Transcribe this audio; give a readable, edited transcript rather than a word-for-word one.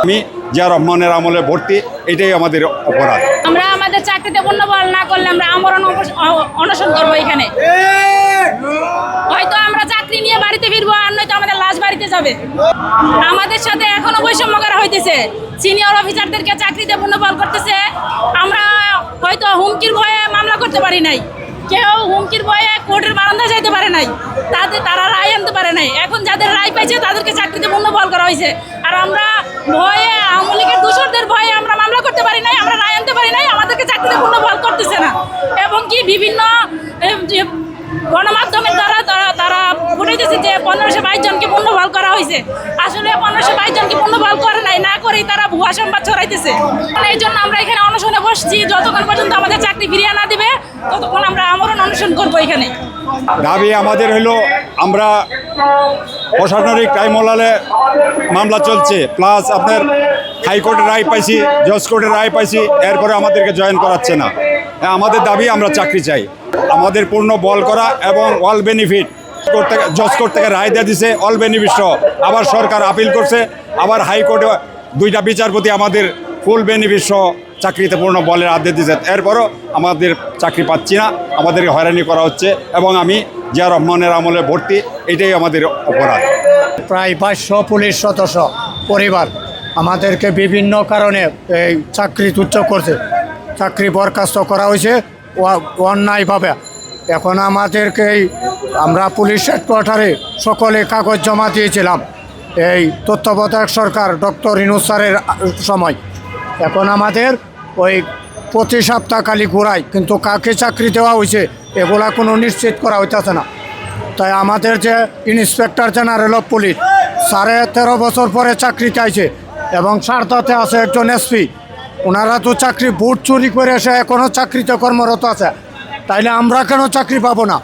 আমি জিয়া রহমানের আমলে ভর্তি, এটাই আমাদের অপরাধ। আমরা আমাদের চাকরিতে পুনর্বহাল না করলে আমরা আমরণ অনশন করবো এখানে। হয়তো আমরা চাকরি নিয়ে বাড়িতে ফিরবো, আর নয়তো আমাদের লাশ বাড়িতে যাবে। আমাদের সাথে এখনো বৈষম্য করা হইতেছে, সিনিয়র অফিসারদেরকে চাকরিতে পুনর্বহাল করতেছে। আমরা হয়তো হুমকির ভয়ে মামলা করতে পারি নাই, কেউ হুমকির ভয়ে কোর্টের বারান্দায় যাইতে পারে নাই, তারা রায় আনতে পারে নাই। এখন যাদের রায় পাইছে তাদেরকে চাকরিতে পুনর্বহাল করা হয়েছে, আর আমরা ভয়ে আওয়ামী লীগের দূষরদের ভয়ে আমরা মামলা করতে পারি নাই, আমরা রায় আনতে পারি নাই, আমাদেরকে চাকরিতে পুনর্বহাল করতেছে না। এবং কি বিভিন্ন গণমাধ্যমের দ্বারা তারা বুঝাইতেছে যে 1522 জনকে পুনর্বহাল করা হয়েছে। আসলে 1522 জনকে পুনর্বহাল করে নাই, না করেই তারা ভুয়া সংবাদ ছড়াইতেছে। এই জন্য আমরা এখানে অনশনে বসছি, যতক্ষণ পর্যন্ত আমাদের চাকরি ফিরিয়ে না দিবে ততক্ষণ আমরা আমরণ অনশন করবো এখানে। দাবি আমাদের হলো, আমরা প্রশাসনিক ট্রাইব্যুনালে মামলা চলছে, প্লাস আপনার হাইকোর্টের রায় পাইছি, জজ কোর্টের রায় পাইছি, এরপরে আমাদেরকে জয়েন করাচ্ছে না। আমাদের দাবি আমরা চাকরি চাই, আমাদের পূর্ণ বল করা এবং অল বেনিফিট করতে, জজ কোর্ট থেকে রায় দিয়ে দিছে অল বেনিফিট সহ। আবার সরকার আপিল করছে, আবার হাইকোর্টে 2টা বিচারপতি আমাদের ফুল বেনিফিট সহ চাকরিতে পূর্ণ বলের আদেশ দিয়েছে। এরপরও আমাদের চাকরি পাচ্ছি না, আমাদেরকে হয়রানি করা হচ্ছে এবং আমি জিয়া রহমানের আমলে ভর্তি, এটাই আমাদের অপরাধ। প্রায় 500 পুলিশ সদস্য পরিবার আমাদেরকে বিভিন্ন কারণে এই চাকরি তুচ্ছ করছে, চাকরি বরখাস্ত করা হয়েছে অন্যায়ভাবে। এখন আমাদেরকে আমরা পুলিশ হেডকোয়ার্টারে সকলে কাগজ জমা দিয়েছিলাম এই তত্ত্বাবধায়ক সরকার ডক্টর ইউনূস স্যারের সময়। এখন আমাদের ওই প্রতি সপ্তাহ খালি ঘোরায়, কিন্তু কাকে চাকরি দেওয়া হয়েছে এগুলা কোনো নিশ্চিত করা হইতেছে না। তাই আমাদের যে ইন্সপেক্টর জেনারেল অফ পুলিশ 13.5 বছর পরে চাকরি চাইছে এবং সারদাতে আছে একজন এসপি, ওনারা তো চাকরি ভোট চুরি করে এসে এখনও চাকরিতে কর্মরত আছে, তাইলে আমরা কেন চাকরি পাবো না?